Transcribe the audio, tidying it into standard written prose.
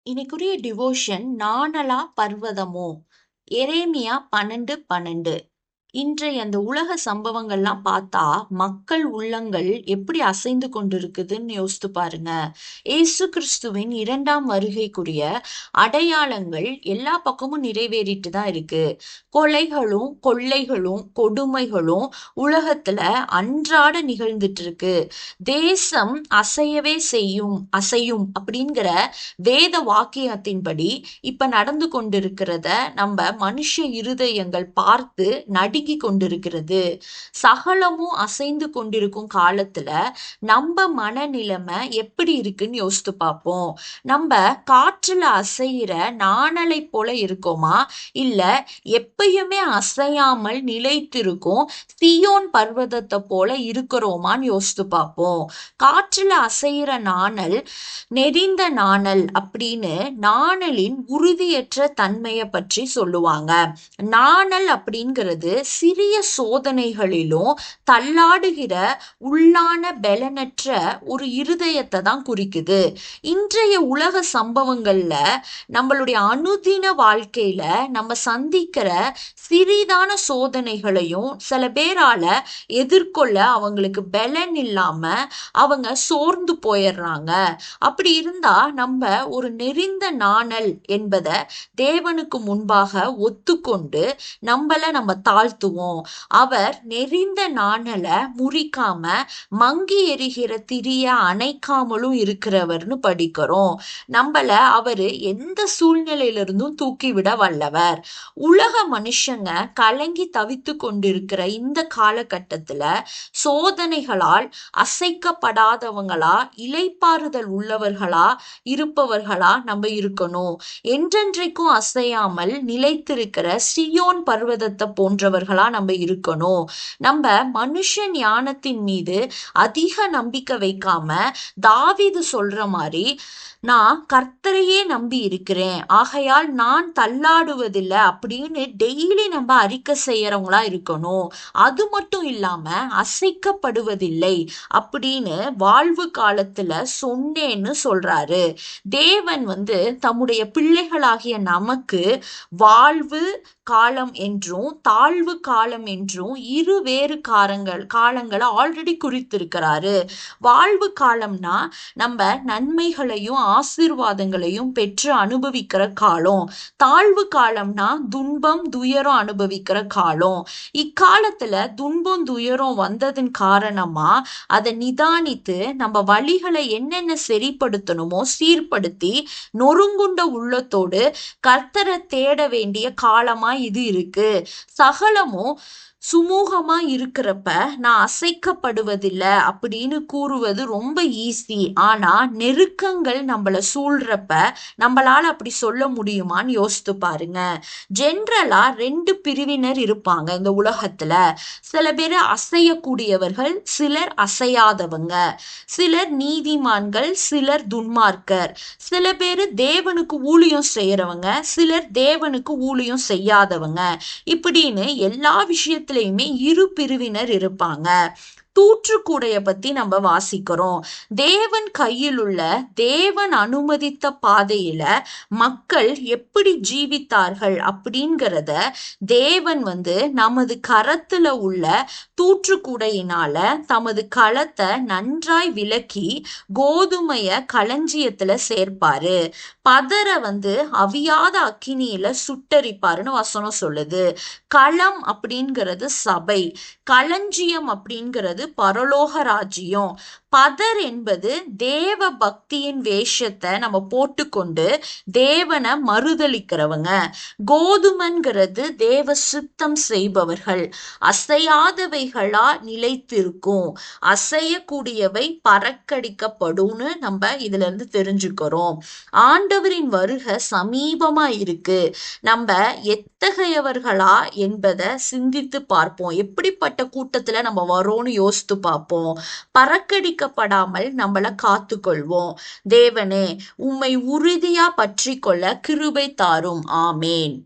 இன்னைக்குரிய devotion நாணலா பர்வதமோ எரேமியா 12:12. இன்றைய அந்த உலக சம்பவங்கள்லாம் பார்த்தா மக்கள் உள்ளங்கள் எப்படி அசைந்து கொண்டிருக்குதுன்னு யோசித்து பாருங்க. இயேசு கிறிஸ்துவின் 2ஆம் வருகைக்குரிய அடையாளங்கள் எல்லா பக்கமும் நிறைவேறிட்டு தான் இருக்கு. கொலைகளும் கொள்ளைகளும் கொடுமைகளும் உலகத்துல அன்றாட நிகழ்ந்துட்டு இருக்கு. தேசம் அசையும் அப்படிங்கிற வேத வாக்கியத்தின்படி இப்ப நடந்து கொண்டிருக்கிறத நம்ம மனுஷ இருதயங்கள் பார்த்து நடுங்கி கொண்டிருக்கிறது. சகலமும் அசைந்து கொண்டிருக்கும் காலத்துல நம்ம மனநிலைமை எப்படி இருக்குன்னு யோசித்து பார்ப்போம். நம்ம காற்றுல அசைகிற நாணலை போல இருக்கோமா, இல்ல எப்பயுமே அசையாமல் நிலைத்திருக்கும் சியோன் பர்வதத்தை போல இருக்கிறோமான்னு யோசித்து பார்ப்போம். காற்றுல அசைகிற நாணல் நெறிந்த நாணல் அப்படின்னு நாணலின் உறுதியற்ற தன்மையை பற்றி சொல்லுவாங்க. நாணல் அப்படிங்கிறது சிறிய சோதனைகளிலும் தள்ளாடுகிற உள்ளான பலனற்ற ஒரு இருதயத்தை தான் குறிக்குது. இன்றைய உலக சம்பவங்கள்ல நம்மளுடைய அனுதின வாழ்க்கையில நம்ம சந்திக்கிற சிறிதான சோதனைகளையும் சில பேரால எதிர்கொள்ள அவங்களுக்கு பலன் இல்லாம அவங்க சோர்ந்து போயிடுறாங்க. அப்படி இருந்தா நம்ம ஒரு நெறிந்த நாணல் என்பதை தேவனுக்கு முன்பாக ஒத்துக்கொண்டு நம்ம தாழ்த்துவோம். அவர் நெறிந்த நாணலை முறிக்காம மங்கி எரிகிற திரிய அணைக்காமலும் இருக்கிறவர்னு படிக்கிறோம். நம்மள அவரு எந்த சூழ்நிலையிலிருந்தும் தூக்கிவிட வல்லவர். உலக மனுஷங்க கலங்கி தவித்து கொண்டிருக்கிற இந்த காலகட்டத்துல சோதனைகளால் அசைக்கப்படாதவங்களா இளைப்பாறுதல் உள்ளவர்களா இருப்பவர்களா நம்ம இருக்கணும். என்றென்றைக்கும் அசையாமல் நிலைத்திருக்கிற சியோன் பர்வதத்தை போன்றவர்களா நம்ம இருக்கணும். நம்ம மனுஷ ஞானத்தின் மீது அதிக நம்பிக்கை வைக்காம தாவீது சொல்ற மாதிரி, நான் கர்த்தரையே நம்பி இருக்கிறேன், ஆகையால் நான் தள்ளாடுவதில்லை அப்படின்னு டெய்லி நம்ம அறிக்கை செய்யறவங்களா இருக்கணும். அது மட்டும் இல்லாம அசைக்கப்படுவதில்லை அப்படின்னு வாழ்வு காலத்துல சொன்னேன்னு சொல்றாரு. தேவன் தம்முடைய பிள்ளைகளாகிய நமக்கு வாழ்வு காலம் என்றும் தாழ்வு காலம் என்றும் இரு வேறு காலங்களை ஆல்ரெடி குறித்திருக்கிறாரு. வாழ்வு காலம்னா நம்ம நன்மைகளையும் ஆசீர்வாதங்களையும் பெற்று அனுபவிக்கிற காலம். தாழ்வு காலம்னா துன்பம் துயரம் அனுபவிக்கிற காலம். இக்காலத்துல துன்பம் துயரம் வந்ததன் காரணமா அதை நிதானித்து நம்ம வழிகளை என்னென்ன சரிப்படுத்தணுமோ சீர்படுத்தி நொறுங்குண்ட உள்ளத்தோடு கர்த்தரை தேட வேண்டிய காலமா இது இருக்கு. சகலமும் சுமூகமா இருக்கிறப்ப நான் அசைக்கப்படுவதில்லை அப்படின்னு கூறுவது ரொம்ப ஈஸி. ஆனா நெருக்கங்கள் நம்மள சூழ்றப்ப நம்மளால அப்படி சொல்ல முடியுமான்னு யோசித்து பாருங்க. ஜென்ரலா 2 பிரிவினர் இருப்பாங்க இந்த உலகத்துல. சில பேர் அசையக்கூடியவர்கள், சிலர் அசையாதவங்க. சிலர் நீதிமான்கள், சிலர் துன்மார்க்கர். சில பேர் தேவனுக்கு ஊழியம் செய்யறவங்க, சிலர் தேவனுக்கு ஊழியம் செய்யாதவங்க. இப்படின்னு எல்லா விஷயத்திலையுமே இரு பிரிவினர் இருப்பாங்க. தூற்றுக்கூடைய பத்தி நம்ம வாசிக்கிறோம். தேவன் கையில் உள்ள தேவன் அனுமதித்த பாதையில மக்கள் எப்படி ஜீவித்தார்கள் அப்படிங்கிறத தேவன் நமது கரத்துல உள்ள தூற்றுக்கூடையினால தமது களத்தை நன்றாய் விலக்கி கோதுமைய களஞ்சியத்துல சேர்ப்பாரு. பதற அவியாத அக்கினியில சுட்டரிப்பாருன்னு வசனம் சொல்லுது. களம் அப்படிங்கிறது சபை, களஞ்சியம் அப்படிங்கிறது பரலோக ராஜ்யம். பதர் என்பது தேவ பக்தியின் வேஷத்தை நம்ம போட்டுக்கொண்டு தேவனை மறுதலிக்கிறவங்க. கோதுமன்கிறது தேவ சித்தம் செய்பவர்கள். அசையாதவைகளா நிலைத்திருக்கும், அசையக்கூடியவை பறக்கடிக்கப்படும்னு நம்ம இதுல இருந்து தெரிஞ்சுக்கிறோம். ஆண்டவரின் வருகை சமீபமா இருக்கு. நம்ம எத்தகையவர்களா என்பதை சிந்தித்து பார்ப்போம். எப்படிப்பட்ட கூட்டத்துல நம்ம வரோம்னு யோசித்து பார்ப்போம். பறக்கடிக்கப்படாமல் நம்மளை காத்துக்கொள்வோம். தேவனே, உம்மை உறுதியா பற்றி கொள்ள கிருபை தாரும். ஆமேன்.